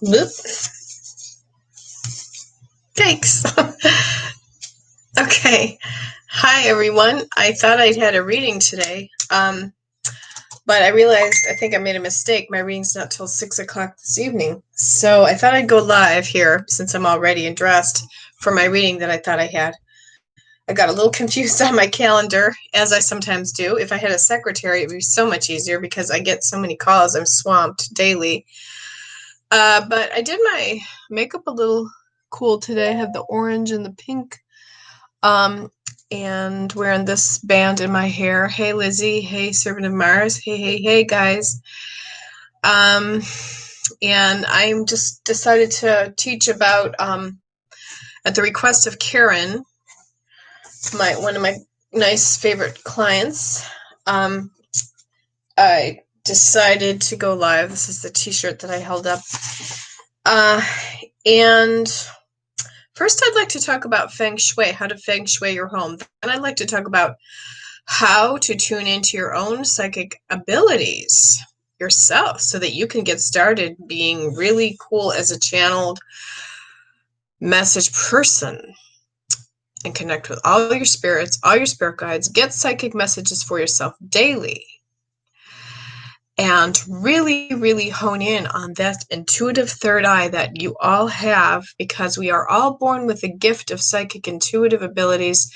Whoop. Thanks. Okay. Hi, everyone. I thought I'd had a reading today, but I realized I think I made a mistake. My reading's not till 6 o'clock this evening. So I thought I'd go live here since I'm all ready and dressed for my reading that I thought I had. I got a little confused on my calendar, as I sometimes do. If I had a secretary, it would be so much easier because I get so many calls. I'm swamped daily. But I did my makeup a little cool today. I have the orange and the pink. And wearing this band in my hair. Hey, Lizzie. Hey, Servant of Mars. Hey, guys. And I'm just decided to teach about, at the request of Karen, one of my nice favorite clients, I decided to go live. This is the t-shirt that I held up. And first I'd like to talk about Feng Shui, how to Feng Shui your home. Then I'd like to talk about how to tune into your own psychic abilities yourself so that you can get started being really cool as a channeled message person and connect with all your spirits, all your spirit guides, get psychic messages for yourself daily, and really, really hone in on that intuitive third eye that you all have, because we are all born with the gift of psychic intuitive abilities,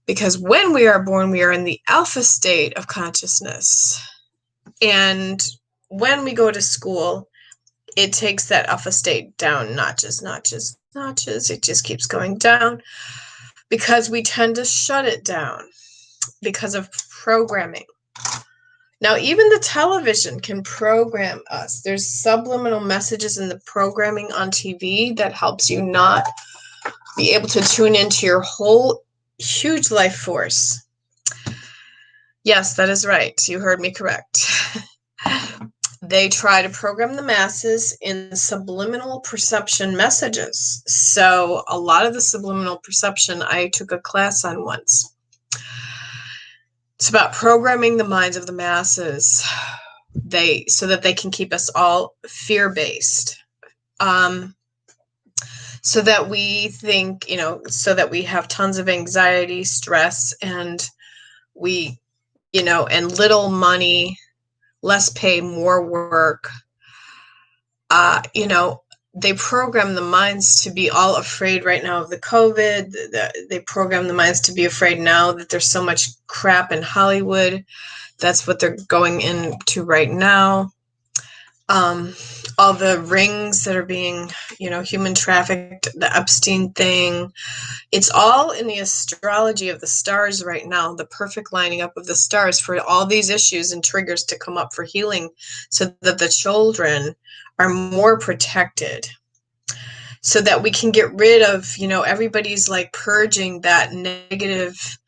because when we are born, we are in the alpha state of consciousness. And when we go to school, it takes that alpha state down notches. It just keeps going down because we tend to shut it down because of programming. Now, even the television can program us. There's subliminal messages in the programming on TV that helps you not be able to tune into your whole huge life force. Yes, that is right. You heard me correct. They try to program the masses in subliminal perception messages. So a lot of the subliminal perception I took a class on once. It's about programming the minds of the masses, so that they can keep us all fear-based, so that we think, so that we have tons of anxiety, stress, and and little money, less pay, more work. They program the minds to be all afraid right now of the COVID. They program the minds to be afraid now that there's so much crap in Hollywood. That's what they're going into right now. All the rings that are being, human trafficked, the Epstein thing. It's all in the astrology of the stars right now, the perfect lining up of the stars for all these issues and triggers to come up for healing so that the children are more protected, so that we can get rid of, everybody's like purging that negative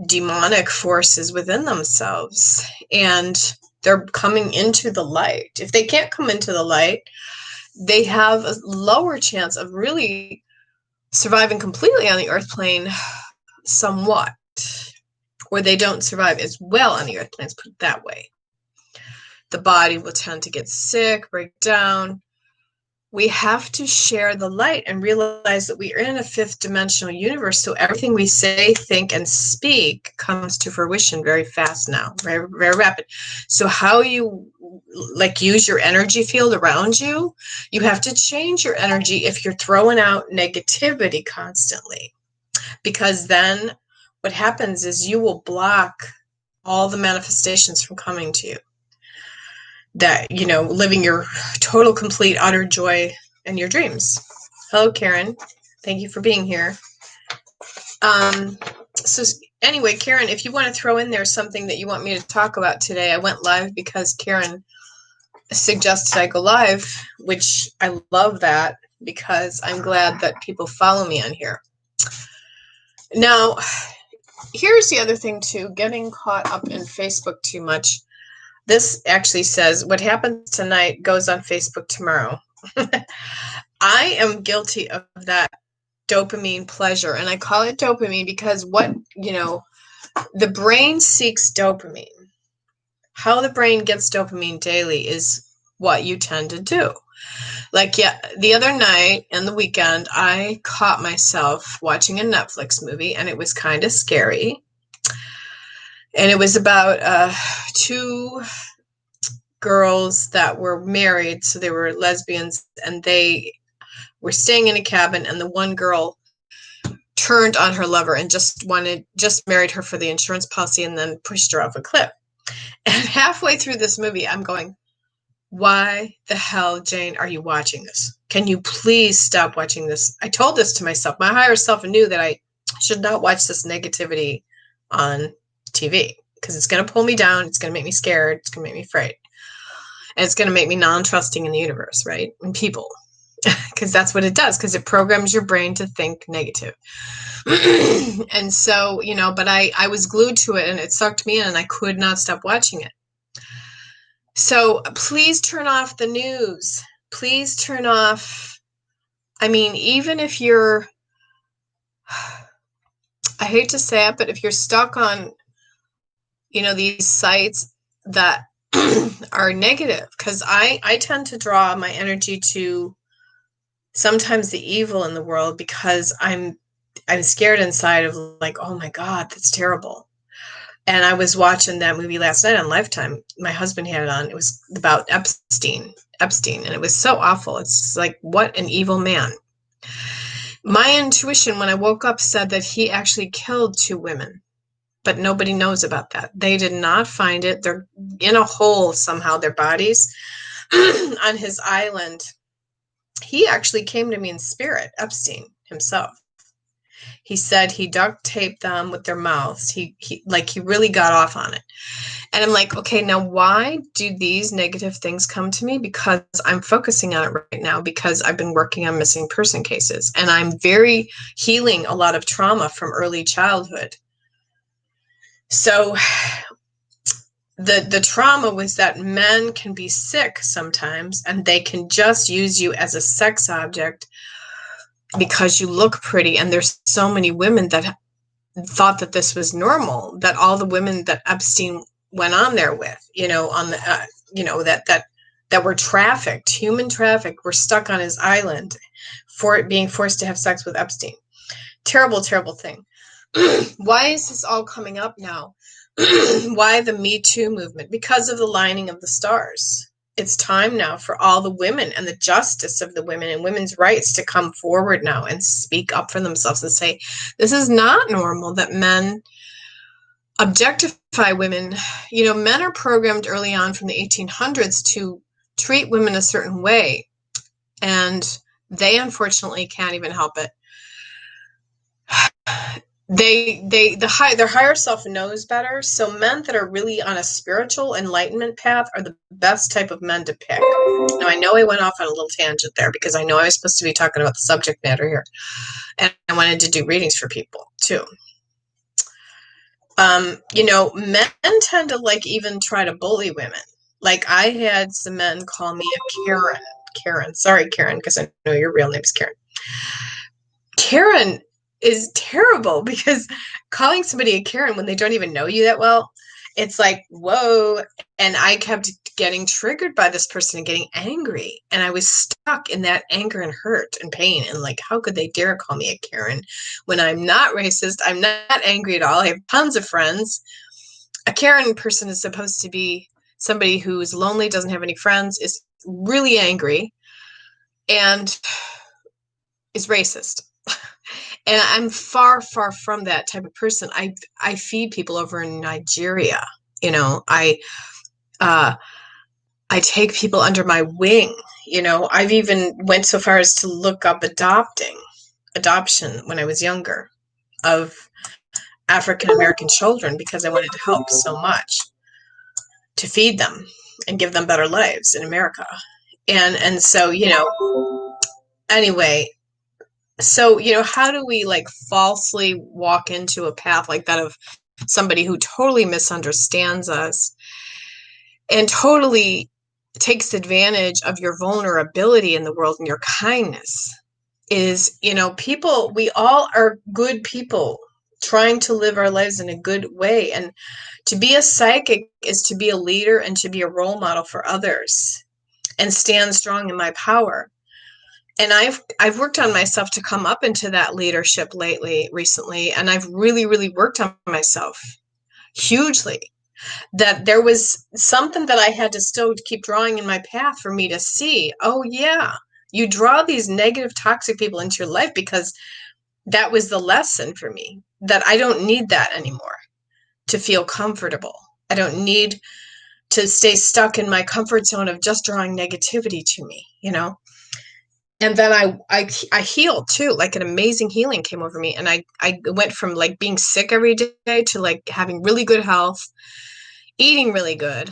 demonic forces within themselves, and they're coming into the light. If they can't come into the light, they have a lower chance of really surviving completely on the earth plane, somewhat, or they don't survive as well on the earth planes, put it that way. The body will tend to get sick, break down. We have to share the light and realize that we are in a fifth dimensional universe. So everything we say, think, and speak comes to fruition very fast now, very, very rapid. So how you use your energy field around you, you have to change your energy if you're throwing out negativity constantly, because then what happens is you will block all the manifestations from coming to you. That, living your total, complete, utter joy in your dreams. Hello, Karen. Thank you for being here. So anyway, Karen, if you want to throw in there something that you want me to talk about today, I went live because Karen suggested I go live, which I love that, because I'm glad that people follow me on here. Now, here's the other thing too, getting caught up in Facebook too much. This actually says, what happens tonight goes on Facebook tomorrow. I am guilty of that dopamine pleasure. And I call it dopamine because the brain seeks dopamine. How the brain gets dopamine daily is what you tend to do. Like, yeah, the other night and the weekend, I caught myself watching a Netflix movie, and it was kind of scary. And it was about two girls that were married, so they were lesbians, and they were staying in a cabin, and the one girl turned on her lover and just married her for the insurance policy and then pushed her off a cliff. And halfway through this movie, I'm going, why the hell, Jane, are you watching this? Can you please stop watching this? I told this to myself. My higher self knew that I should not watch this negativity on TV because it's going to pull me down. It's going to make me scared. It's going to make me afraid. And it's going to make me non-trusting in the universe, right? And people, because that's what it does, because it programs your brain to think negative. And so, but I was glued to it, and it sucked me in, and I could not stop watching it. So please turn off the news. Please turn off. I mean, even if you're, I hate to say it, but if you're stuck on, these sites that are negative, because I tend to draw my energy to sometimes the evil in the world because I'm scared inside of like, oh my God, that's terrible. And I was watching that movie last night on Lifetime. My husband had it on. It was about Epstein, and it was so awful. It's like, what an evil man. My intuition when I woke up said that he actually killed 2 women, but nobody knows about that. They did not find it. They're in a hole somehow, their bodies, on his island. He actually came to me in spirit, Epstein himself. He said he duct taped them with their mouths. He really got off on it. And I'm like, okay, now why do these negative things come to me? Because I'm focusing on it right now because I've been working on missing person cases, and I'm very healing a lot of trauma from early childhood. So the trauma was that men can be sick sometimes, and they can just use you as a sex object because you look pretty. And there's so many women that thought that this was normal, that all the women that Epstein went on there with, on the, that were trafficked, human trafficked, were stuck on his island for it being forced to have sex with Epstein. Terrible, terrible thing. Why is this all coming up now? Why the Me Too movement? Because of the lining of the stars. It's time now for all the women and the justice of the women and women's rights to come forward now and speak up for themselves and say, this is not normal that men objectify women. Men are programmed early on from the 1800s to treat women a certain way, and they unfortunately can't even help it. Their higher self knows better. So men that are really on a spiritual enlightenment path are the best type of men to pick. Now, I know I went off on a little tangent there because I know I was supposed to be talking about the subject matter here, and I wanted to do readings for people too. Men tend to even try to bully women. Like, I had some men call me a Karen. Sorry, Karen, because I know your real name is Karen. Karen is terrible because calling somebody a Karen when they don't even know you that well, it's like, whoa. And I kept getting triggered by this person and getting angry. And I was stuck in that anger and hurt and pain. And like, how could they dare call me a Karen when I'm not racist? I'm not angry at all. I have tons of friends. A Karen person is supposed to be somebody who's lonely, doesn't have any friends, is really angry, and is racist. And I'm far, far from that type of person. I feed people over in Nigeria. I take people under my wing. I've even went so far as to look up adoption when I was younger of African American children because I wanted to help so much to feed them and give them better lives in America. And so, anyway. So, how do we falsely walk into a path like that of somebody who totally misunderstands us and totally takes advantage of your vulnerability in the world and your kindness? Is, people, we all are good people trying to live our lives in a good way. And to be a psychic is to be a leader and to be a role model for others. and stand strong in my power. And I've worked on myself to come up into that leadership recently, and I've really, really worked on myself hugely. That there was something that I had to still keep drawing in my path for me to see, oh yeah, you draw these negative, toxic people into your life because that was the lesson for me, that I don't need that anymore to feel comfortable. I don't need to stay stuck in my comfort zone of just drawing negativity to me, you know? And then I healed too, like an amazing healing came over me. And I went from like being sick every day to like having really good health, eating really good,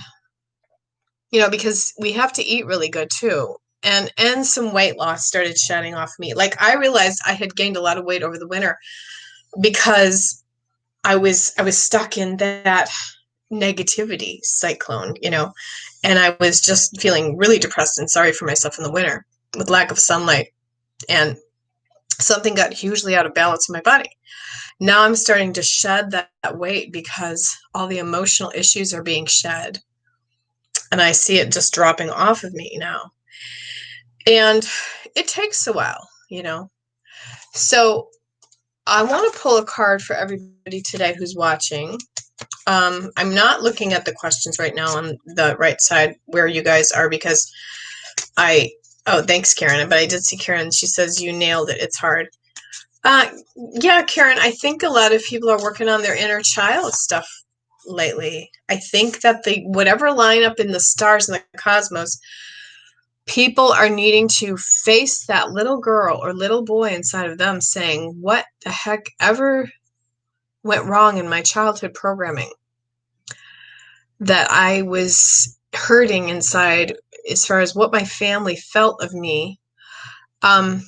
you know, because we have to eat really good too. And some weight loss started shedding off me. Like I realized I had gained a lot of weight over the winter because I was stuck in that negativity cyclone, you know, and I was just feeling really depressed and sorry for myself in the winter with lack of sunlight, and something got hugely out of balance in my body. Now I'm starting to shed that weight because all the emotional issues are being shed, and I see it just dropping off of me now. And it takes a while, you know. So I want to pull a card for everybody today who's watching. I'm not looking at the questions right now on the right side where you guys are because oh, thanks, Karen. But I did see Karen. She says, you nailed it. It's hard. Yeah, Karen, I think a lot of people are working on their inner child stuff lately. I think that whatever line up in the stars and the cosmos, people are needing to face that little girl or little boy inside of them saying, what the heck ever went wrong in my childhood programming that I was hurting inside as far as what my family felt of me. And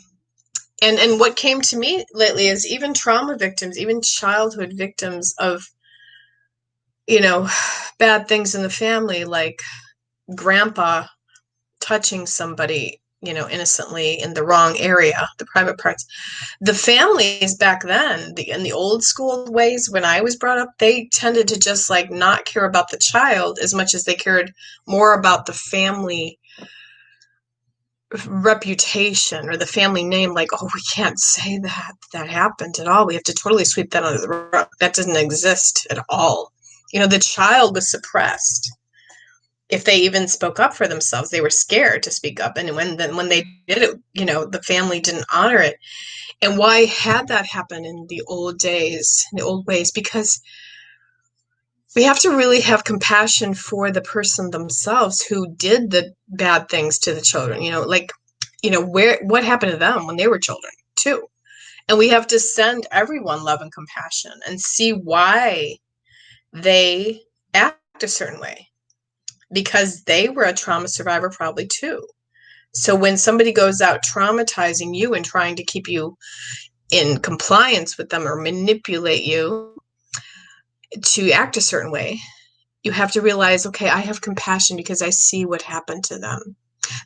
what came to me lately is even trauma victims, even childhood victims of, you know, bad things in the family, like grandpa touching somebody, you know, innocently in the wrong area, the private parts. The families back then, in the old school ways when I was brought up, they tended to just like not care about the child as much as they cared more about the family reputation or the family name. Like, oh, we can't say that happened at all. We have to totally sweep that under the rug. That doesn't exist at all. You know, the child was suppressed. If they even spoke up for themselves, they were scared to speak up. And when they did it, you know, the family didn't honor it. And why had that happen in the old days, in the old ways? Because we have to really have compassion for the person themselves who did the bad things to the children, you know, like, you know, what happened to them when they were children too. And we have to send everyone love and compassion and see why they act a certain way, because they were a trauma survivor probably too. So when somebody goes out traumatizing you and trying to keep you in compliance with them or manipulate you to act a certain way, you have to realize, okay, I have compassion because I see what happened to them.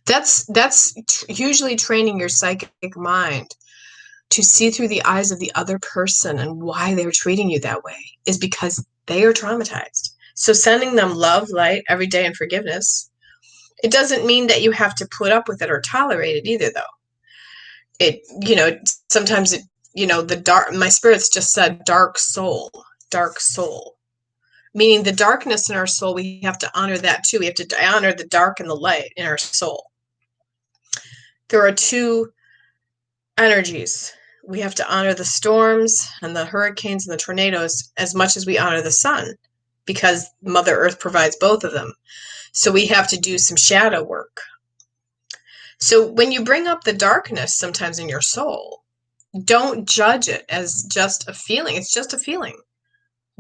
That's hugely training your psychic mind to see through the eyes of the other person, and why they're treating you that way is because they are traumatized. So sending them love, light every day, and forgiveness. It doesn't mean that you have to put up with it or tolerate it either, though. It, you know, sometimes it, you know, my spirits just said dark soul, meaning the darkness in our soul. We have to honor that too. We have to honor the dark and the light in our soul. There are two energies. We have to honor the storms and the hurricanes and the tornadoes as much as we honor the sun, because Mother Earth provides both of them. So we have to do some shadow work. So when you bring up the darkness sometimes in your soul, don't judge it as just a feeling. It's just a feeling.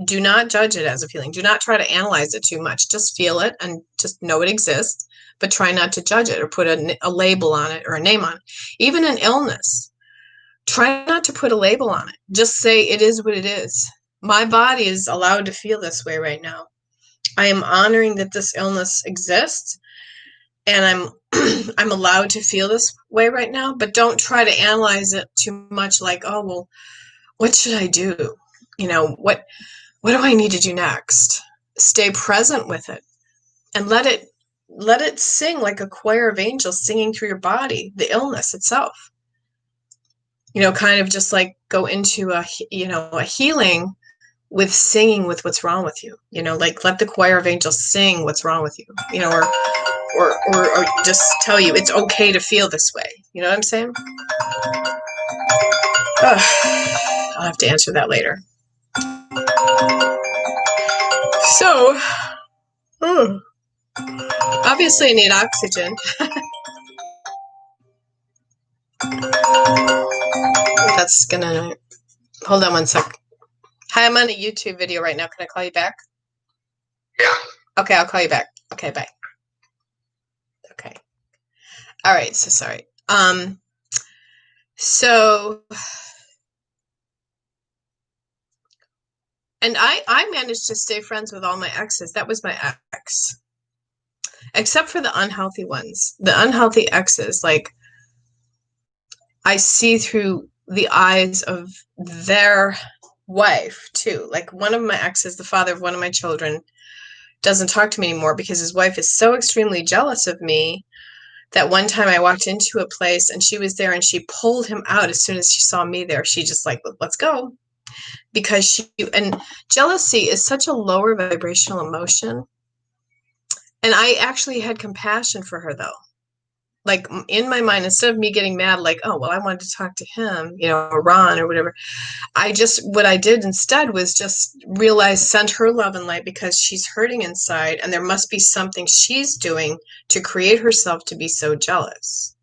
Do not judge it as a feeling. Do not try to analyze it too much. Just feel it and just know it exists, but try not to judge it or put a label on it or a name on it. Even an illness, try not to put a label on it. Just say it is what it is. My body is allowed to feel this way right now. I am honoring that this illness exists, and I'm allowed to feel this way right now, but don't try to analyze it too much, like, oh, well, what should I do? You know, what do I need to do next? Stay present with it and let it let it sing like a choir of angels singing through your body, the illness itself. Kind of just like go into a healing with singing with what's wrong with you. Like let the choir of angels sing what's wrong with you. Or just tell you it's okay to feel this way. You know what I'm saying? I'll have to answer that later. So, obviously I need oxygen. That's gonna, hold on one sec. Hi, I'm on a YouTube video right now. Can I call you back? Yeah. Okay, I'll call you back. Okay, bye. Okay. All right, so sorry. So, and I managed to stay friends with all my exes. That was my ex. Except for the unhealthy ones. The unhealthy exes, like, I see through the eyes of their wife, too. Like, one of my exes, the father of one of my children, doesn't talk to me anymore because his wife is so extremely jealous of me that one time I walked into a place and she was there and she pulled him out as soon as she saw me there. She just like, let's go. Because and jealousy is such a lower vibrational emotion. And I actually had compassion for her though. Like in my mind, instead of me getting mad, like, oh, well, I wanted to talk to him, or Ron or whatever. What I did instead was just realize, send her love and light because she's hurting inside and there must be something she's doing to create herself to be so jealous.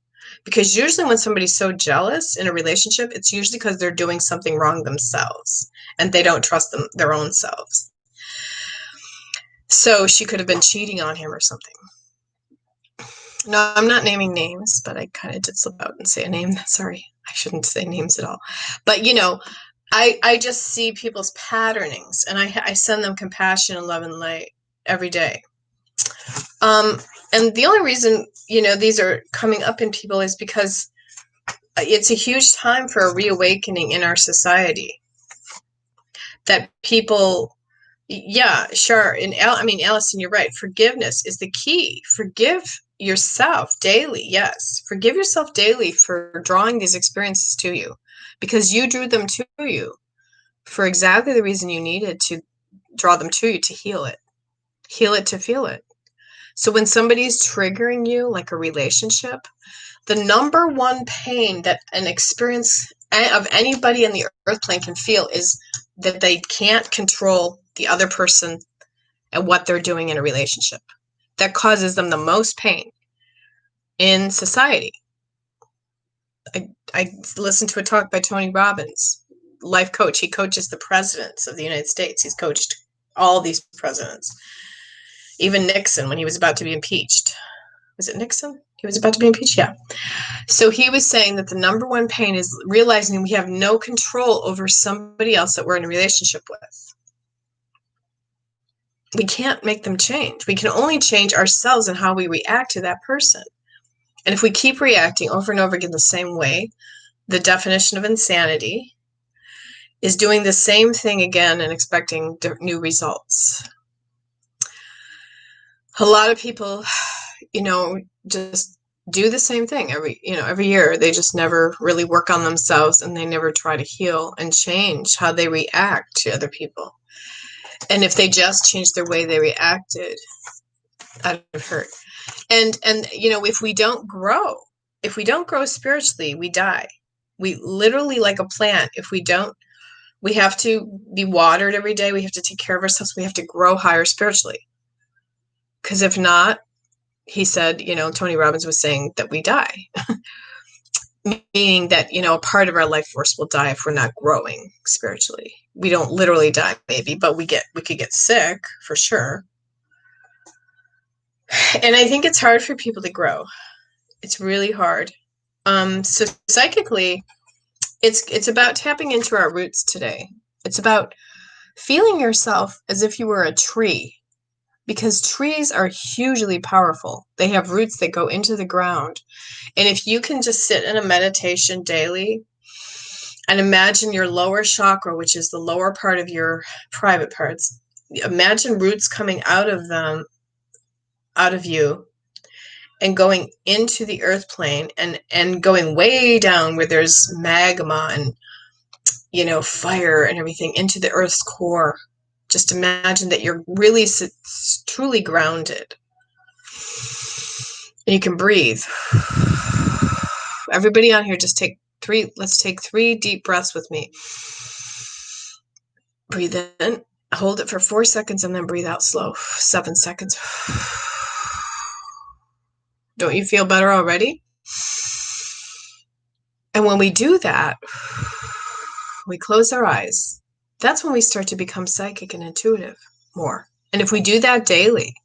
Because usually when somebody's so jealous in a relationship, it's usually because they're doing something wrong themselves and they don't trust their own selves. So she could have been cheating on him or something. No, I'm not naming names, but I kind of did slip out and say a name. Sorry, I shouldn't say names at all. But, I just see people's patternings and I send them compassion and love and light every day. And the only reason, these are coming up in people is because it's a huge time for a reawakening in our society. That people, yeah, sure. And Allison, you're right. Forgiveness is the key. Forgive yourself daily. Yes. Forgive yourself daily for drawing these experiences to you because you drew them to you for exactly the reason you needed to draw them to you, to heal it to feel it. So when somebody's triggering you, like a relationship, the number one pain that an experience of anybody in the earth plane can feel is that they can't control the other person and what they're doing in a relationship. That causes them the most pain in society. I listened to a talk by Tony Robbins, life coach. He coaches the presidents of the United States. He's coached all these presidents. Even Nixon, when he was about to be impeached. Was it Nixon? He was about to be impeached? Yeah. So he was saying that the number one pain is realizing we have no control over somebody else that we're in a relationship with. We can't make them change. We can only change ourselves and how we react to that person. And if we keep reacting over and over again the same way, the definition of insanity is doing the same thing again and expecting new results. A lot of people, just do the same thing every year. They just never really work on themselves and they never try to heal and change how they react to other people. And if they just change their way they reacted, that would hurt. And if we don't grow spiritually, we die. We literally, like a plant, we have to be watered every day. We have to take care of ourselves. We have to grow higher spiritually. Because if not, he said, Tony Robbins was saying that we die. Meaning that, a part of our life force will die if we're not growing spiritually. We don't literally die, maybe, but we could get sick for sure. And I think it's hard for people to grow. It's really hard. So psychically, it's about tapping into our roots today. It's about feeling yourself as if you were a tree, because trees are hugely powerful. They have roots that go into the ground. And if you can just sit in a meditation daily and imagine your lower chakra, which is the lower part of your private parts, imagine roots coming out of you and going into the earth plane and going way down where there's magma and, fire and everything into the earth's core. Just imagine that you're really truly grounded. And you can breathe. Everybody on here, let's take 3 deep breaths with me. Breathe in, hold it for 4 seconds, and then breathe out slow. 7 seconds. Don't you feel better already? And when we do that, we close our eyes. That's when we start to become psychic and intuitive more. And if we do that daily,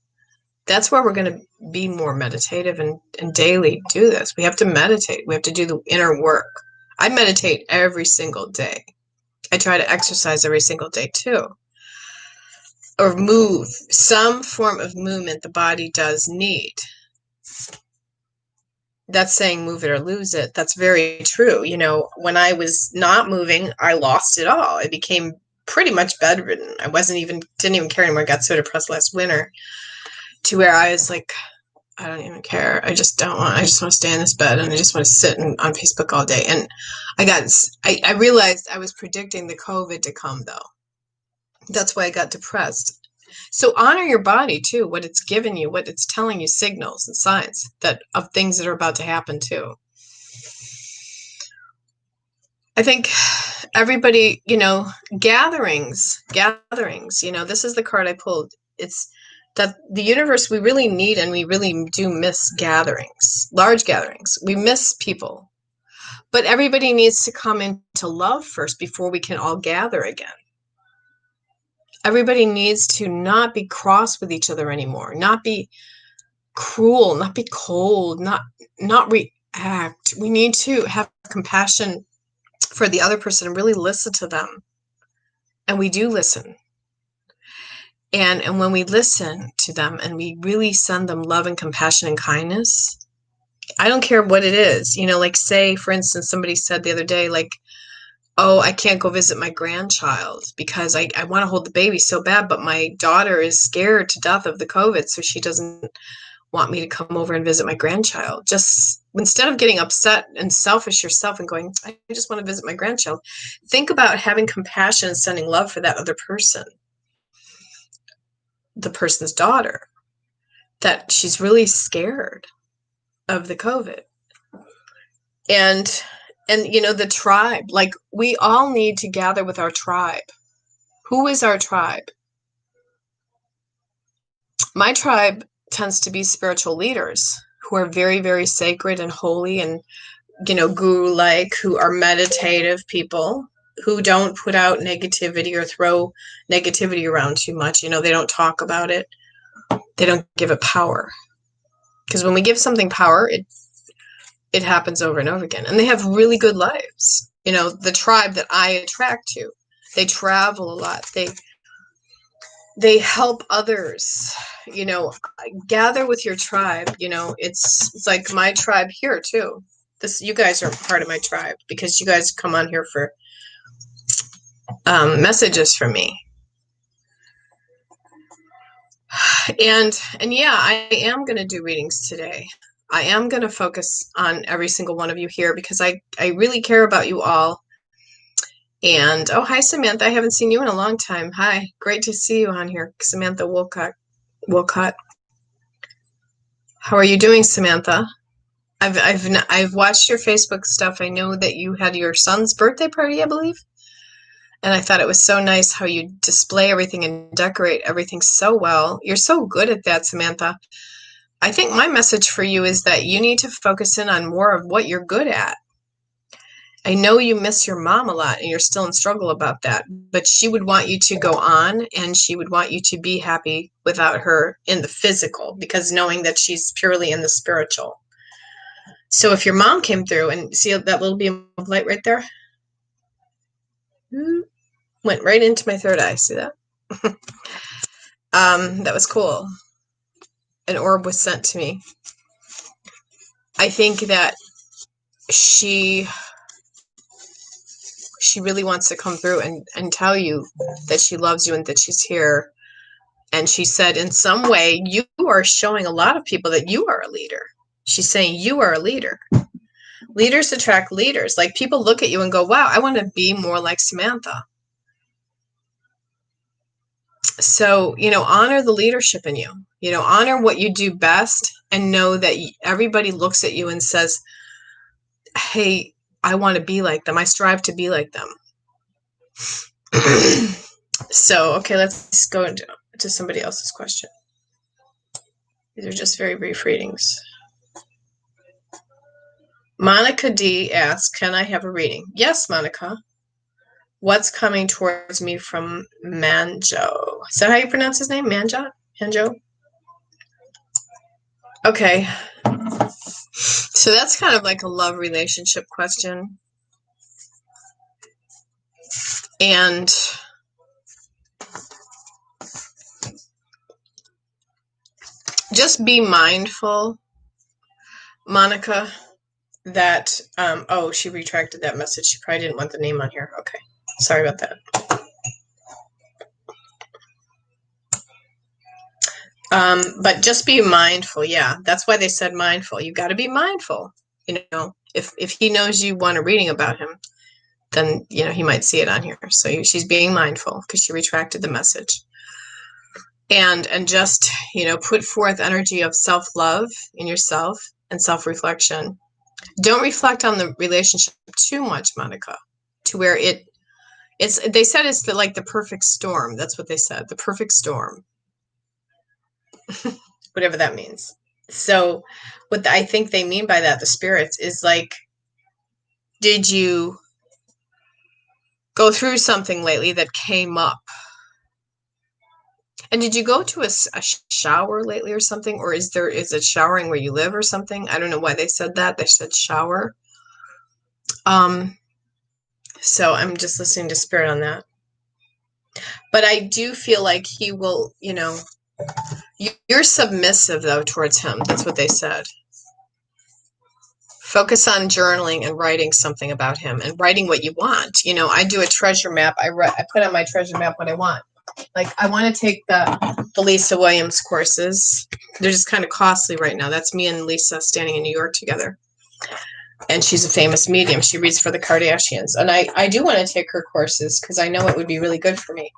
that's where we're going to be more meditative and daily do this. We have to meditate. We have to do the inner work. I meditate every single day. I try to exercise every single day too. Or move. Some form of movement the body does need. That's saying move it or lose it. That's very true. When I was not moving, I lost it all. I became pretty much bedridden. I didn't even care anymore. I got so depressed last winter to where I was like, I don't even care. I just want to stay in this bed and I just want to sit on Facebook all day. And I realized I was predicting the COVID to come though. That's why I got depressed. So honor your body too, what it's given you, what it's telling you, signals and signs of things that are about to happen too. I think everybody, gatherings, this is the card I pulled. It's that the universe, we really need and we really do miss gatherings, large gatherings. We miss people. But everybody needs to come into love first before we can all gather again. Everybody needs to not be cross with each other anymore, not be cruel, not be cold, not react. We need to have compassion for the other person and really listen to them. And we do listen. And when we listen to them and we really send them love and compassion and kindness, I don't care what it is. Like say, for instance, somebody said the other day, like, oh, I can't go visit my grandchild because I want to hold the baby so bad, but my daughter is scared to death of the COVID, so she doesn't want me to come over and visit my grandchild. Just instead of getting upset and selfish yourself and going, I just want to visit my grandchild, think about having compassion and sending love for that other person, the person's daughter, that she's really scared of the COVID. And the tribe, like we all need to gather with our tribe. Who is our tribe? My tribe tends to be spiritual leaders who are very, very sacred and holy and, guru-like, who are meditative people, who don't put out negativity or throw negativity around too much. They don't talk about it. They don't give it power. Because when we give something power, it happens over and over again. And they have really good lives. The tribe that I attract to, they travel a lot. They help others, gather with your tribe. It's like my tribe here too. You guys are part of my tribe because you guys come on here for messages from me. And yeah, I am going to do readings today. I am going to focus on every single one of you here because I really care about you all. And oh, hi, Samantha. I haven't seen you in a long time. Hi, great to see you on here, Samantha Wolcott. How are you doing, Samantha? I've watched your Facebook stuff. I know that you had your son's birthday party, I believe. And I thought it was so nice how you display everything and decorate everything so well. You're so good at that, Samantha. I think my message for you is that you need to focus in on more of what you're good at. I know you miss your mom a lot and you're still in struggle about that, but she would want you to go on and she would want you to be happy without her in the physical, because knowing that she's purely in the spiritual. So if your mom came through and see that little beam of light right there? Went right into my third eye. See that? That was cool. An orb was sent to me. I think that she really wants to come through and tell you that she loves you and that she's here. And she said, in some way, you are showing a lot of people that you are a leader. She's saying you are a leader. Leaders attract leaders. Like, people look at you and go, wow, I want to be more like Samantha. So, honor the leadership in you. Honor what you do best, and know that everybody looks at you and says, hey, I want to be like them. I strive to be like them. So, okay, let's go into somebody else's question. These are just very brief readings. Monica D asks, can I have a reading? Yes, Monica. What's coming towards me from Manjo? Is that how you pronounce his name? Manjo? Okay. So that's kind of like a love relationship question. And just be mindful, Monica, that, oh, she retracted that message. She probably didn't want the name on here. Okay. Sorry about that. But just be mindful. Yeah, that's why they said mindful. You got to be mindful. If he knows you want a reading about him, then, he might see it on here. So she's being mindful because she retracted the message. And just, put forth energy of self-love in yourself and self-reflection. Don't reflect on the relationship too much, Monica, to where they said it's like the perfect storm. That's what they said, the perfect storm. Whatever that means. So what I think they mean by that, the spirits, is like, did you go through something lately that came up? And did you go to a shower lately or something? Or is it showering where you live or something? I don't know why they said that. They said shower. So I'm just listening to spirit on that. But I do feel like he will, you're submissive, though, towards him. That's what they said. Focus on journaling and writing something about him and writing what you want. I do a treasure map. I put on my treasure map what I want. Like, I want to take the Lisa Williams courses. They're just kind of costly right now. That's me and Lisa standing in New York together. And she's a famous medium. She reads for the Kardashians. And I do want to take her courses because I know it would be really good for me.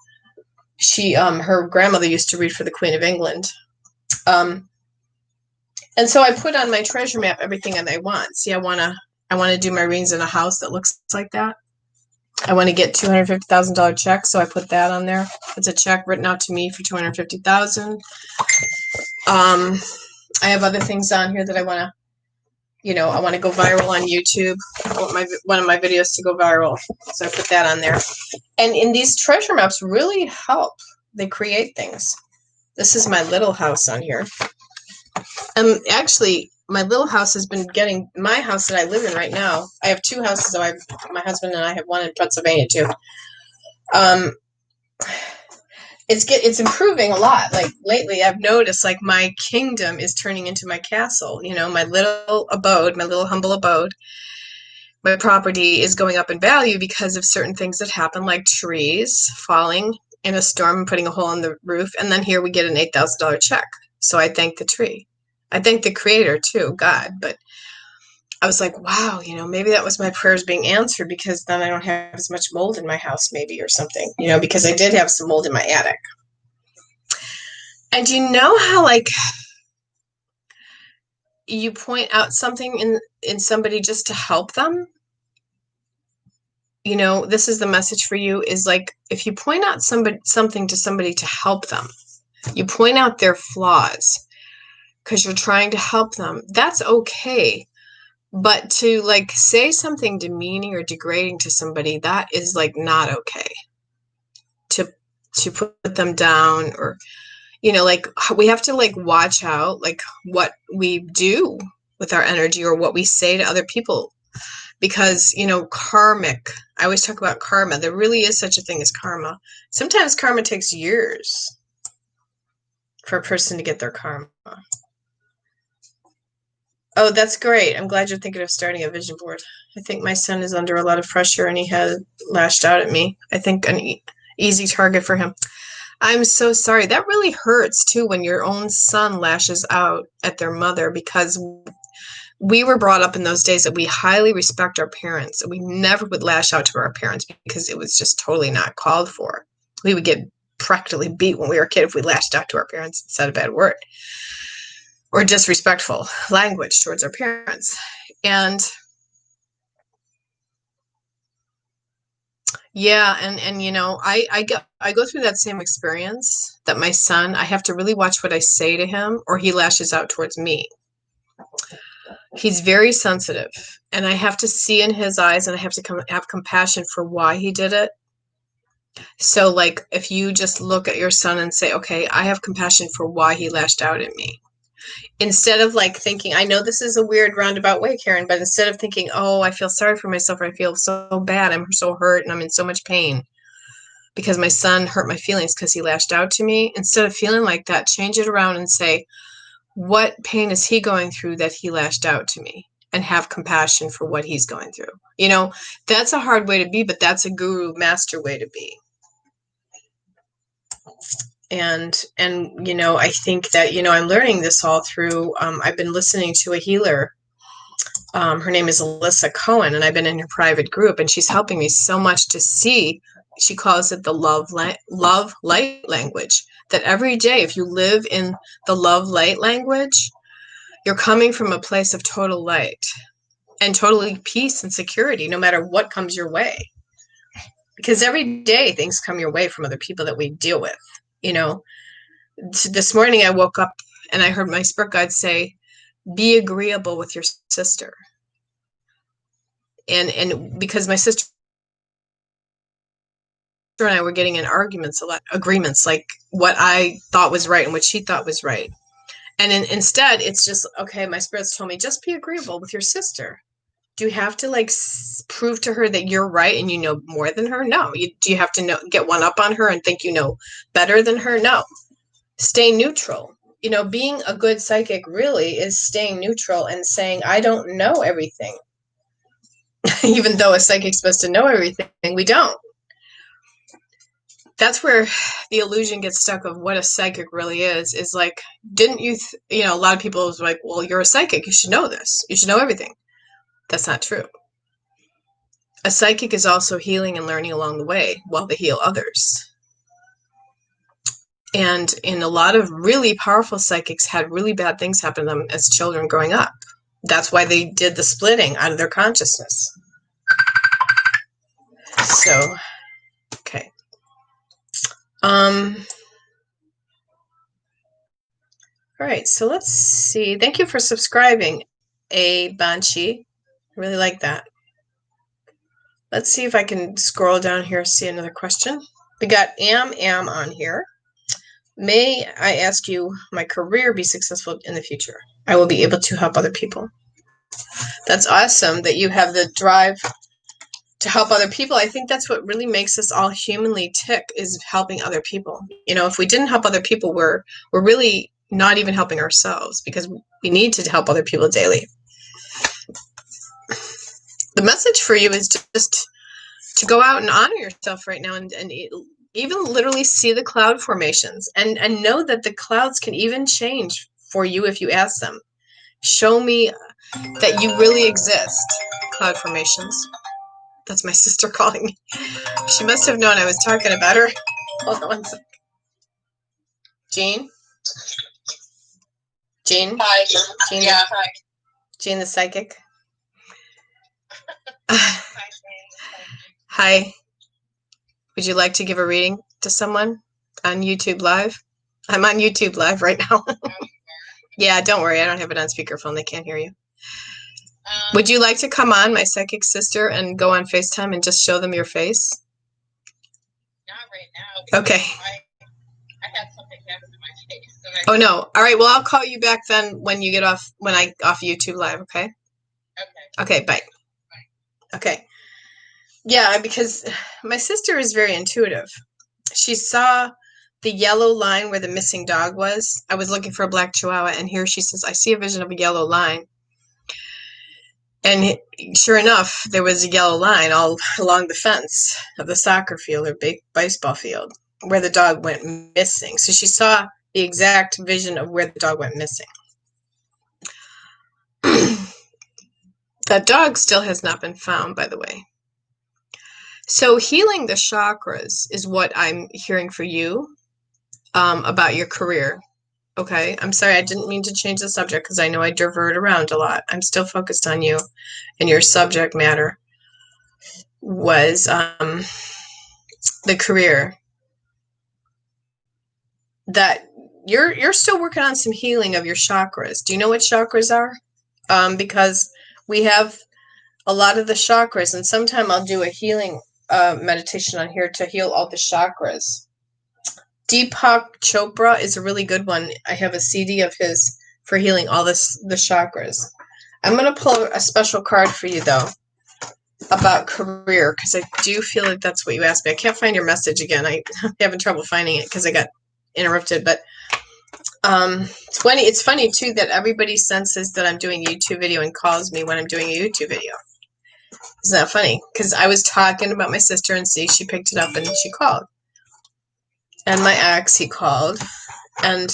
Her grandmother used to read for the Queen of England. And so I put on my treasure map everything that I want. See, I want to do my readings in a house that looks like that. I want to get $250,000 check, so I put that on there. It's a check written out to me for $250,000. I have other things on here that I want to, I want to go viral on YouTube. I want one of my videos to go viral, so I put that on there. And in these treasure maps really help. They create things. This is my little house on here. Actually, my little house has been getting my house that I live in right now. I have two houses, so my husband and I have one in Pennsylvania too. It's improving a lot. Like, lately, I've noticed, like, my kingdom is turning into my castle. My little abode, my little humble abode. My property is going up in value because of certain things that happen, like trees falling in a storm and putting a hole in the roof. And then here we get an $8,000 check. So I thank the tree. I thank the creator too, God. But I was like, wow, maybe that was my prayers being answered, because then I don't have as much mold in my house, maybe, or something, because I did have some mold in my attic. And you know how, like, you point out something in somebody just to help them? This is the message for you, is like, if you point out something to somebody to help them, you point out their flaws because you're trying to help them. That's okay. But to, like, say something demeaning or degrading to somebody, that is, like, not okay. To put them down, or, like, we have to, like, watch out, like, what we do with our energy or what we say to other people. Because, karmic, I always talk about karma. There really is such a thing as karma. Sometimes karma takes years for a person to get their karma. Oh, that's great. I'm glad you're thinking of starting a vision board. I think my son is under a lot of pressure and he has lashed out at me. I think an easy target for him. I'm so sorry. That really hurts too, when your own son lashes out at their mother, because we were brought up in those days that we highly respect our parents, and we never would lash out to our parents because it was just totally not called for. We would get practically beat when we were a kid if we lashed out to our parents and said a bad word or disrespectful language towards our parents. And yeah, and you know, I go through that same experience that my son, I have to really watch what I say to him or he lashes out towards me. He's very sensitive, and I have to see in his eyes, and I have to have compassion for why he did it. So like if you just look at your son and say, okay, I have compassion for why he lashed out at me. Instead of like thinking, I know this is a weird roundabout way, Karen, but instead of thinking, oh, I feel sorry for myself, or I feel so bad, I'm so hurt and I'm in so much pain because my son hurt my feelings because he lashed out to me, instead of feeling like that, change it around and say, what pain is he going through that he lashed out to me? And have compassion for what he's going through. You know, that's a hard way to be, but that's a guru master way to be. And you know, I think that, you know, I'm learning this all through, I've been listening to a healer. Her name is Alyssa Cohen, and I've been in her private group, and she's helping me so much to see, she calls it the love light language, that every day, if you live in the love light language, you're coming from a place of total light and totally peace and security, no matter what comes your way. Because every day things come your way from other people that we deal with. You know, this morning I woke up and I heard my spirit guide say, be agreeable with your sister. And because my sister and I were getting in arguments a lot, agreements, like what I thought was right and what she thought was right. And instead, it's just, okay, my spirits told me, just be agreeable with your sister. Do you have to like prove to her that you're right and you know more than her? No. Do you have to get one up on her and think you know better than her? No. Stay neutral. You know, being a good psychic really is staying neutral and saying, I don't know everything. Even though a psychic's supposed to know everything, we don't. That's where the illusion gets stuck of what a psychic really is like, didn't you, you know, a lot of people is like, well, you're a psychic. You should know this. You should know everything. That's not true. A psychic is also healing and learning along the way while they heal others. And in a lot of really powerful psychics had really bad things happen to them as children growing up. That's why they did the splitting out of their consciousness. So, okay. All right, so let's see. Thank you for subscribing, A Banshee. I really like that. Let's see if I can scroll down here, see another question. We got Am on here. May I ask you, my career be successful in the future? I will be able to help other people. That's awesome that you have the drive to help other people. I think that's what really makes us all humanly tick, is helping other people. You know, if we didn't help other people, we're really not even helping ourselves, because we need to help other people daily. The message for you is just to go out and honor yourself right now, and even literally see the cloud formations and know that the clouds can even change for you if you ask them. Show me that you really exist. Cloud formations. That's my sister calling me. She must have known I was talking about her. Hold on one second. Jean? Jean? Hi. Jean, Yeah, hi. Jean the psychic. Hi. Would you like to give a reading to someone on YouTube Live? I'm on YouTube Live right now. Yeah, don't worry. I don't have it on speakerphone. They can't hear you. Would you like to come on, my psychic sister, and go on FaceTime and just show them your face? Not right now. Okay. I had something happen to my face. Oh, no. All right. Well, I'll call you back then when you get off, when I off YouTube Live, okay? Okay. Okay, bye. Okay. Yeah, because my sister is very intuitive. She saw the yellow line where the missing dog was. I was looking for a black chihuahua, and here she says, I see a vision of a yellow line. And sure enough, there was a yellow line all along the fence of the soccer field or big baseball field where the dog went missing. So she saw the exact vision of where the dog went missing. That dog still has not been found, by the way. So healing the chakras is what I'm hearing for you about your career. Okay, I'm sorry, I didn't mean to change the subject because I know I divert around a lot. I'm still focused on you, and your subject matter was the career. That you're still working on some healing of your chakras. Do you know what chakras are? Because we have a lot of the chakras, and sometime I'll do a healing meditation on here to heal all the chakras. Deepak Chopra is a really good one. I have a CD of his for healing all the chakras. I'm going to pull a special card for you, though, about career, because I do feel like that's what you asked me. I can't find your message again. I'm having trouble finding it because I got interrupted. But it's funny, too, that everybody senses that I'm doing a YouTube video and calls me when I'm doing a YouTube video. Isn't that funny? Because I was talking about my sister, and see, she picked it up and she called. And my ex, he called. And,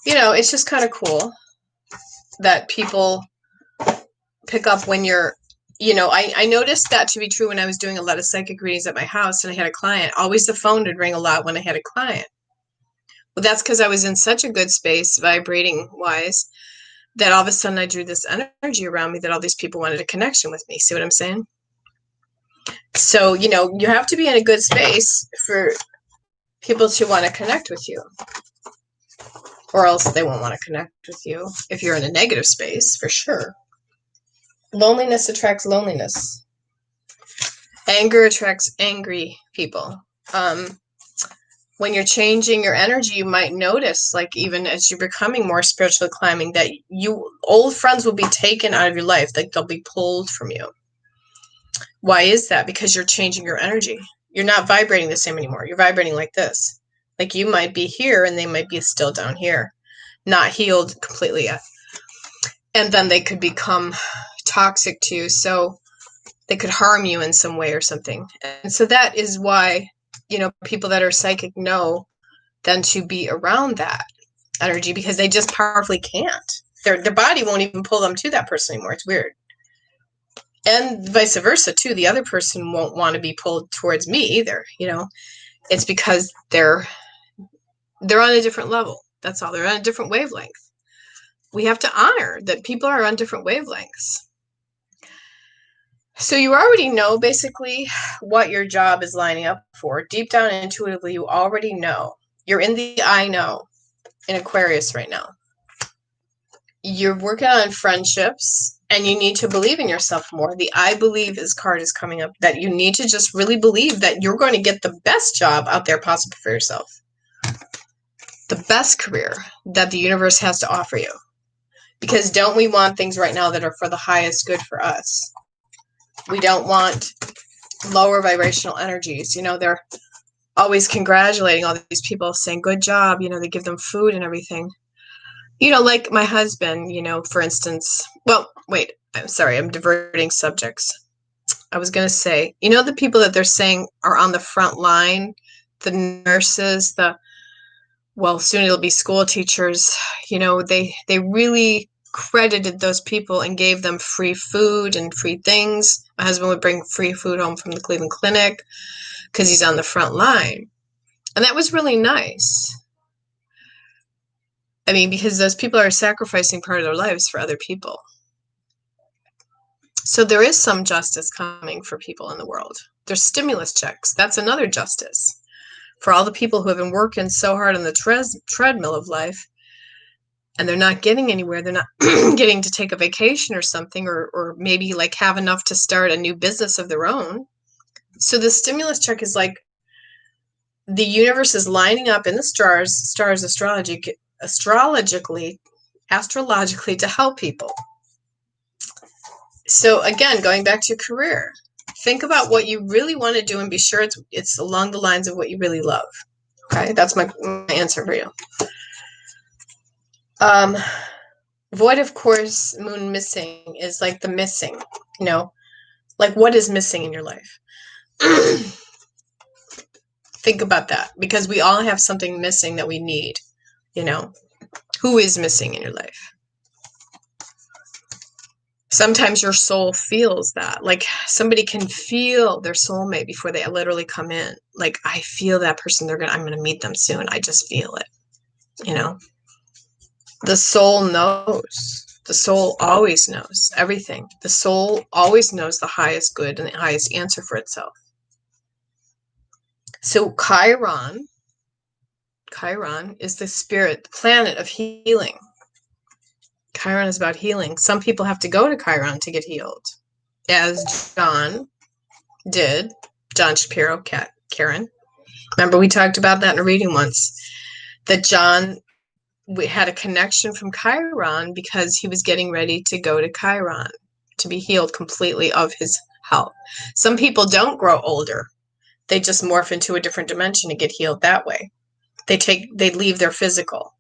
you know, it's just kind of cool that people pick up when you're, you know, I noticed that to be true when I was doing a lot of psychic readings at my house and I had a client. Always the phone would ring a lot when I had a client. Well, that's because I was in such a good space, vibrating wise, that all of a sudden I drew this energy around me that all these people wanted a connection with me. See what I'm saying? So, you know, you have to be in a good space for people to want to connect with you, or else they won't want to connect with you if you're in a negative space, for sure. Loneliness attracts loneliness. Anger attracts angry people. When you're changing your energy, you might notice, like, even as you're becoming more spiritually climbing, that old friends will be taken out of your life, like they'll be pulled from you. Why is that? Because you're changing your energy. You're not vibrating the same anymore. You're vibrating like this. Like you might be here and they might be still down here, not healed completely yet. And then they could become toxic to you, so they could harm you in some way or something. And so that is why, you know, people that are psychic know then to be around that energy, because they just powerfully can't. Their body won't even pull them to that person anymore. It's weird. And vice versa too. The other person won't want to be pulled towards me either, you know. It's because they're on a different level. That's all. They're on a different wavelength. We have to honor that people are on different wavelengths. So you already know basically what your job is lining up for. Deep down intuitively, you already know. You're in the I know in Aquarius right now. You're working on friendships and you need to believe in yourself more. The I believe card is coming up, that you need to just really believe that you're going to get the best job out there possible for yourself. The best career that the universe has to offer you. Because don't we want things right now that are for the highest good for us? We don't want lower vibrational energies. You know, they're always congratulating all these people, saying, good job. You know, they give them food and everything. You know, like my husband, you know, for instance. Well, wait, I'm sorry. I'm diverting subjects. I was going to say, you know, the people that they're saying are on the front line, the nurses, well, soon it'll be school teachers. You know, they really credited those people and gave them free food and free things. My husband would bring free food home from the Cleveland Clinic because he's on the front line. And that was really nice. I mean, because those people are sacrificing part of their lives for other people. So there is some justice coming for people in the world. There's stimulus checks. That's another justice for all the people who have been working so hard on the treadmill of life, and they're not getting anywhere. They're not getting to take a vacation or something, or maybe like have enough to start a new business of their own. So the stimulus check is like the universe is lining up in the stars astrologically to help people. So again, going back to your career, think about what you really want to do and be sure it's along the lines of what you really love. Okay, that's my answer for you. Void of course, moon missing is like the missing, you know, like what is missing in your life? Think about that, because we all have something missing that we need, you know. Who is missing in your life? Sometimes your soul feels that. Like somebody can feel their soulmate before they literally come in. Like, I feel that person, I'm gonna meet them soon. I just feel it. You know? The soul knows. The soul always knows everything. The soul always knows the highest good and the highest answer for itself. So Chiron is the spirit, the planet of healing. Chiron is about healing. Some people have to go to Chiron to get healed, as John did. John Shapiro, Karen. Remember, we talked about that in a reading once, that John had a connection from Chiron because he was getting ready to go to Chiron to be healed completely of his health. Some people don't grow older. They just morph into a different dimension and get healed that way. They leave their physical.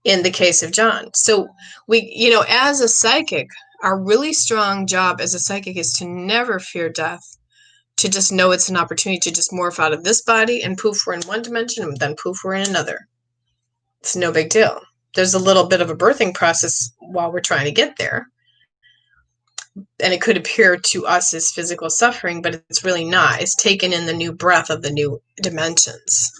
In the case of John. So we, as a psychic, our really strong job as a psychic is to never fear death, to just know it's an opportunity to just morph out of this body and poof, we're in one dimension and then poof, we're in another. It's no big deal. There's a little bit of a birthing process while we're trying to get there. And it could appear to us as physical suffering, but it's really not. It's taken in the new breath of the new dimensions.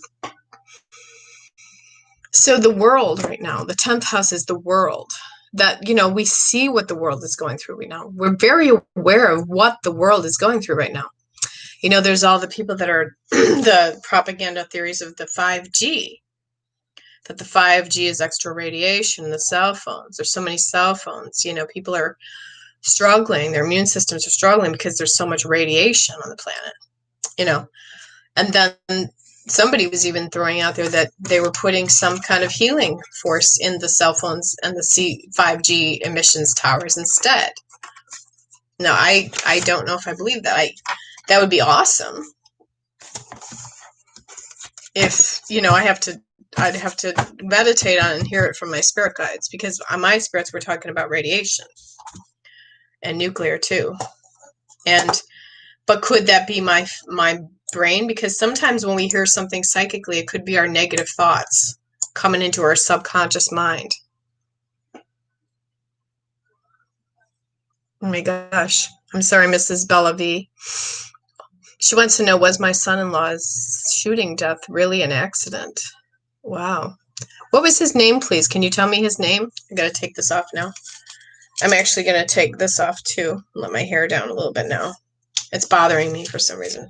So the world right now, the 10th house is the world. That, we see what the world is going through right now. We're very aware of what the world is going through right now. There's all the people that are the propaganda theories of the 5G, that the 5G is extra radiation, the cell phones. There's so many cell phones. People are struggling. Their immune systems are struggling because there's so much radiation on the planet, And then somebody was even throwing out there that they were putting some kind of healing force in the cell phones and the 5G emissions towers instead. No, I don't know if I believe that. That would be awesome. If, I'd have to meditate on it and hear it from my spirit guides, because on my spirits, we're talking about radiation and nuclear too. But could that be my brain? Because sometimes when we hear something psychically, it could be our negative thoughts coming into our subconscious mind. Oh my gosh. I'm sorry, Mrs. Bella V. She wants to know, was my son-in-law's shooting death really an accident? Wow. What was his name, please? Can you tell me his name? I gotta take this off now. I'm actually gonna take this off too. Let my hair down a little bit now. It's bothering me for some reason.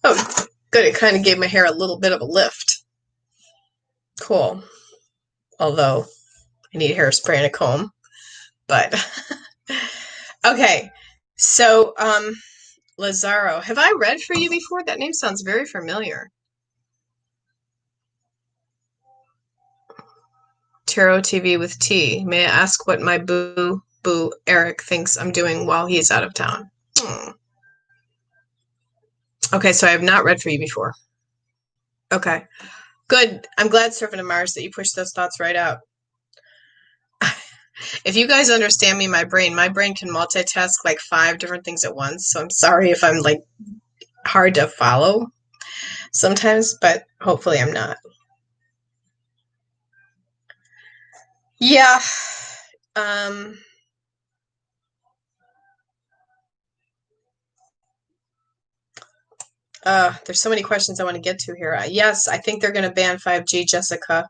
Oh, good. It kind of gave my hair a little bit of a lift. Cool. Although I need hairspray and a comb. But okay. So Lazaro, have I read for you before? That name sounds very familiar. Tarot TV with T. May I ask what my boo Eric thinks I'm doing while he's out of town? Okay, so I have not read for you before. Okay, good. I'm glad, Serpent of Mars, that you pushed those thoughts right out. If you guys understand me, my brain can multitask like 5 different things at once. So I'm sorry if I'm like hard to follow sometimes, but hopefully I'm not. Yeah. There's so many questions I want to get to here. Yes, I think they're going to ban 5G, Jessica.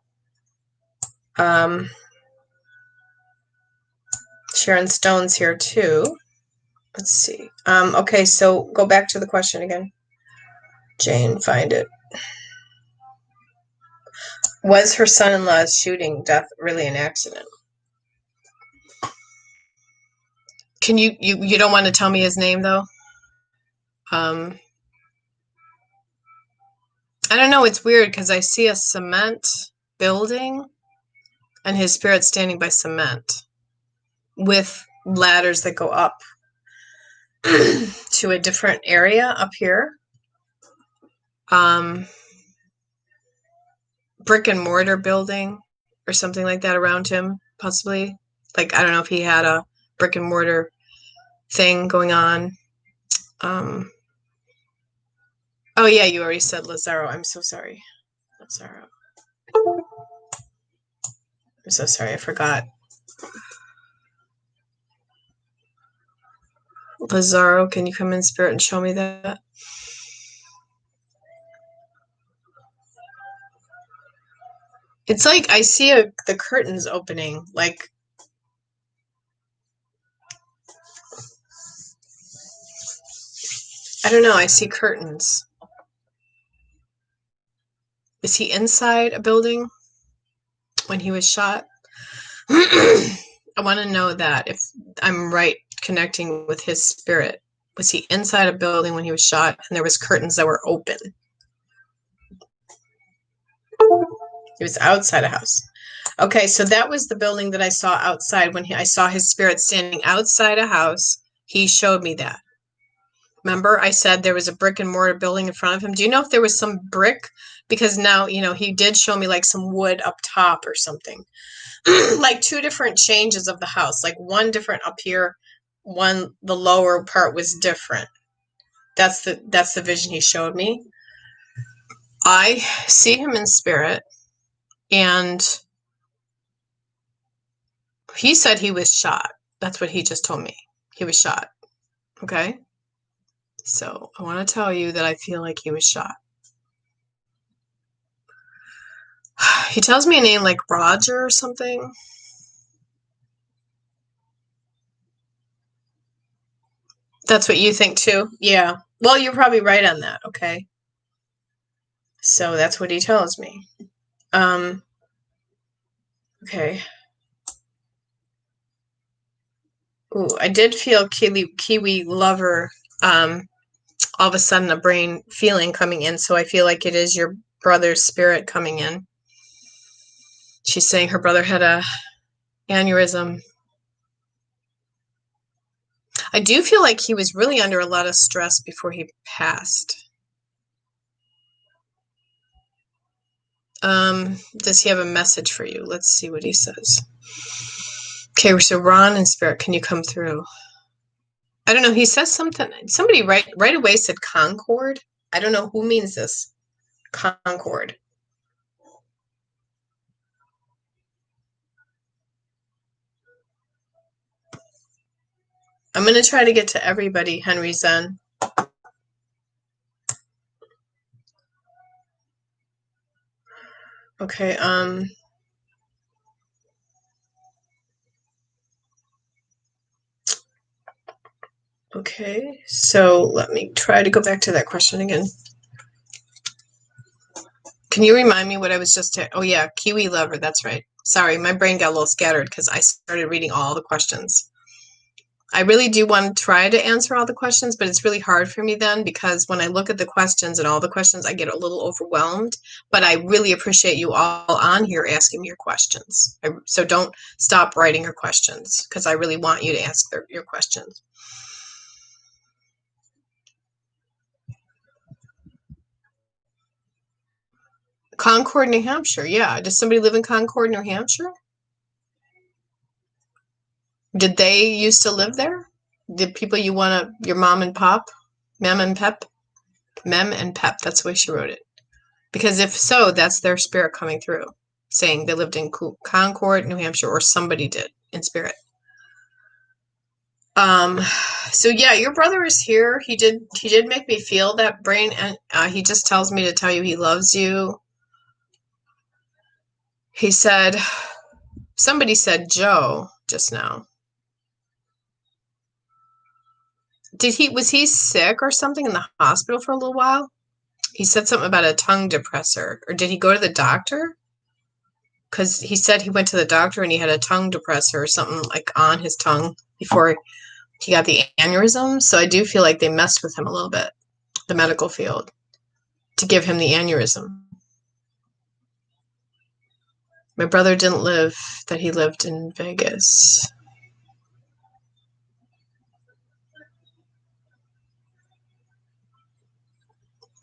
Sharon Stone's here too. Let's see. Okay, so go back to the question again. Jane, find it. Was her son-in-law's shooting death really an accident? Can you don't want to tell me his name though? I don't know. It's weird because I see a cement building and his spirit standing by cement with ladders that go up to a different area up here. Brick and mortar building or something like that around him, possibly. Like, I don't know if he had a brick and mortar thing going on. Oh yeah, you already said Lazaro. I'm so sorry. Lazaro. I'm so sorry, I forgot. Lazaro, can you come in spirit and show me that? It's like I see the curtains opening, like I don't know, I see curtains. Is he inside a building when he was shot? I want to know that if I'm right connecting with his spirit. Was he inside a building when he was shot and there was curtains that were open? He was outside a house. Okay, so that was the building that I saw outside when I saw his spirit standing outside a house. He showed me that. Remember, I said there was a brick and mortar building in front of him. Do you know if there was some brick? Because now, he did show me like some wood up top or something. Like two different changes of the house, like one different up here, the lower part was different. That's the vision he showed me. I see him in spirit, and he said he was shot. That's what he just told me. He was shot. Okay? So I want to tell you that I feel like he was shot. He tells me a name like Roger or something. That's what you think too? Yeah. Well, you're probably right on that. Okay. So that's what he tells me. Okay. Ooh, I did feel Kiwi lover, all of a sudden a brain feeling coming in. So I feel like it is your brother's spirit coming in. She's saying her brother had a aneurysm. I do feel like he was really under a lot of stress before he passed. Does he have a message for you? Let's see what he says. Okay, so Ron and Spirit, can you come through? I don't know. He says something. Somebody right away said Concord. I don't know who means this. Concord. I'm going to try to get to everybody, Henry Zen. Okay, okay, so let me try to go back to that question again. Can you remind me what I was just oh yeah, Kiwi lover, that's right. Sorry, my brain got a little scattered because I started reading all the questions. I really do want to try to answer all the questions, but it's really hard for me then because when I look at the questions and all the questions, I get a little overwhelmed. But I really appreciate you all on here asking me your questions. So don't stop writing your questions because I really want you to ask your questions. Concord, New Hampshire. Yeah. Does somebody live in Concord, New Hampshire? Did they used to live there? Did people you want to, your mom and pop? Mem and Pep? Mem and Pep. That's the way she wrote it. Because if so, that's their spirit coming through, saying they lived in Concord, New Hampshire, or somebody did in spirit. So yeah, your brother is here. He did make me feel that brain, and he just tells me to tell you he loves you. He said, somebody said Joe just now. Was he sick or something in the hospital for a little while? He said something about a tongue depressor, or did he go to the doctor? Because he said he went to the doctor and he had a tongue depressor or something like on his tongue before he got the aneurysm. So I do feel like they messed with him a little bit, the medical field, to give him the aneurysm. My brother didn't live, that he lived in Vegas.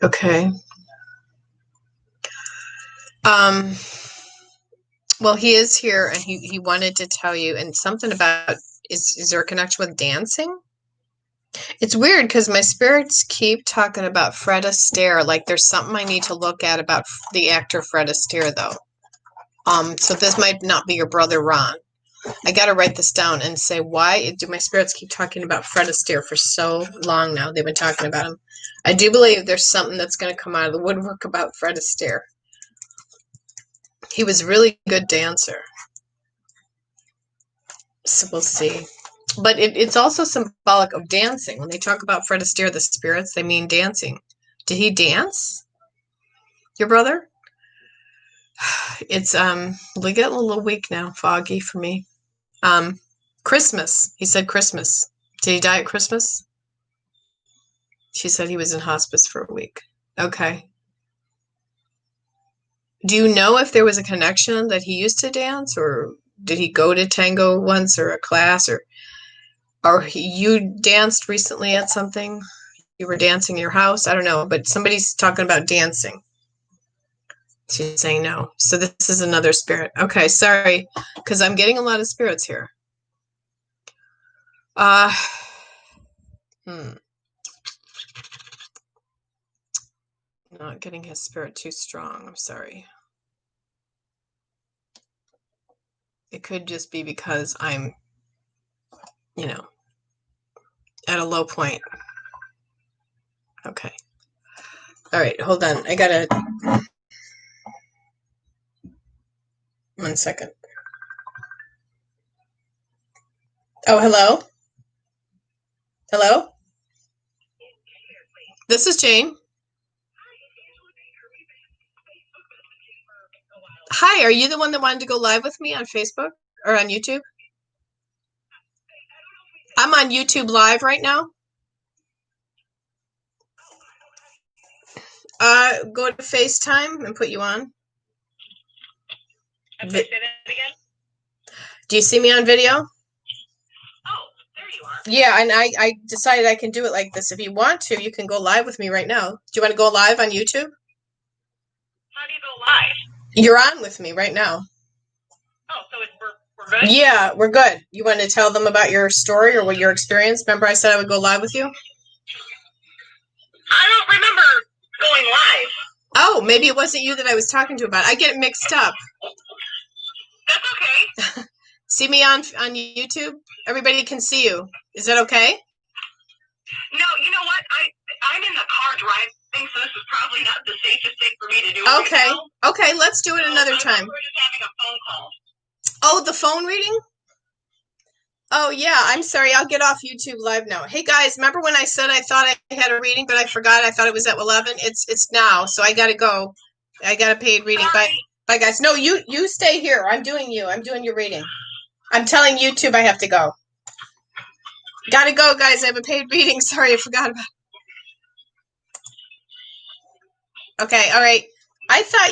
Okay. Well, he is here and he wanted to tell you, and something about, is there a connection with dancing? It's weird because my spirits keep talking about Fred Astaire. Like there's something I need to look at about the actor Fred Astaire, though. So this might not be your brother Ron. I got to write this down and say, why do my spirits keep talking about Fred Astaire for so long now? They've been talking about him. I do believe there's something that's going to come out of the woodwork about Fred Astaire. He was a really good dancer. So we'll see. But it's also symbolic of dancing. When they talk about Fred Astaire, the spirits, they mean dancing. Did he dance? Your brother? It's we get a little weak now, foggy for me. Christmas. He said Christmas. Did he die at Christmas? She said he was in hospice for a week. Okay. Do you know if there was a connection that he used to dance, or did he go to tango once, or a class, or you danced recently at something? You were dancing in your house? I don't know, but somebody's talking about dancing. She's saying no. So this is another spirit. Okay, sorry, because I'm getting a lot of spirits here. Not getting his spirit too strong. I'm sorry. It could just be because I'm, at a low point. Okay. All right, hold on. I gotta... 1 second. Oh, hello? Hello? This is Jane. Hi, are you the one that wanted to go live with me on Facebook or on YouTube? I'm on YouTube Live right now. Go to FaceTime and put you on. Okay, say that again. Do you see me on video? Oh, there you are. Yeah, and I decided I can do it like this. If you want to, you can go live with me right now. Do you want to go live on YouTube? How do you go live? You're on with me right now. Oh, so we're good? Yeah, we're good. You want to tell them about your story or what your experience? Remember I said I would go live with you? I don't remember going live. Oh, maybe it wasn't you that I was talking to about it. I get it mixed up. That's okay. See me on YouTube? Everybody can see you. Is that okay? No, you know what? I'm in the car driving, so this is probably not the safest thing for me to do. Okay. Right now. Okay, let's do it another time. We're just having a phone call. Oh, the phone reading? Oh, yeah. I'm sorry. I'll get off YouTube Live now. Hey, guys, remember when I said I thought I had a reading, but I forgot? I thought it was at 11. It's now, so I got to go. I got a paid reading. Bye, guys. No, you stay here. I'm doing your reading. I'm telling YouTube I have to go. Got to go, guys. I have a paid reading. Sorry, I forgot about it. Okay, all right. I thought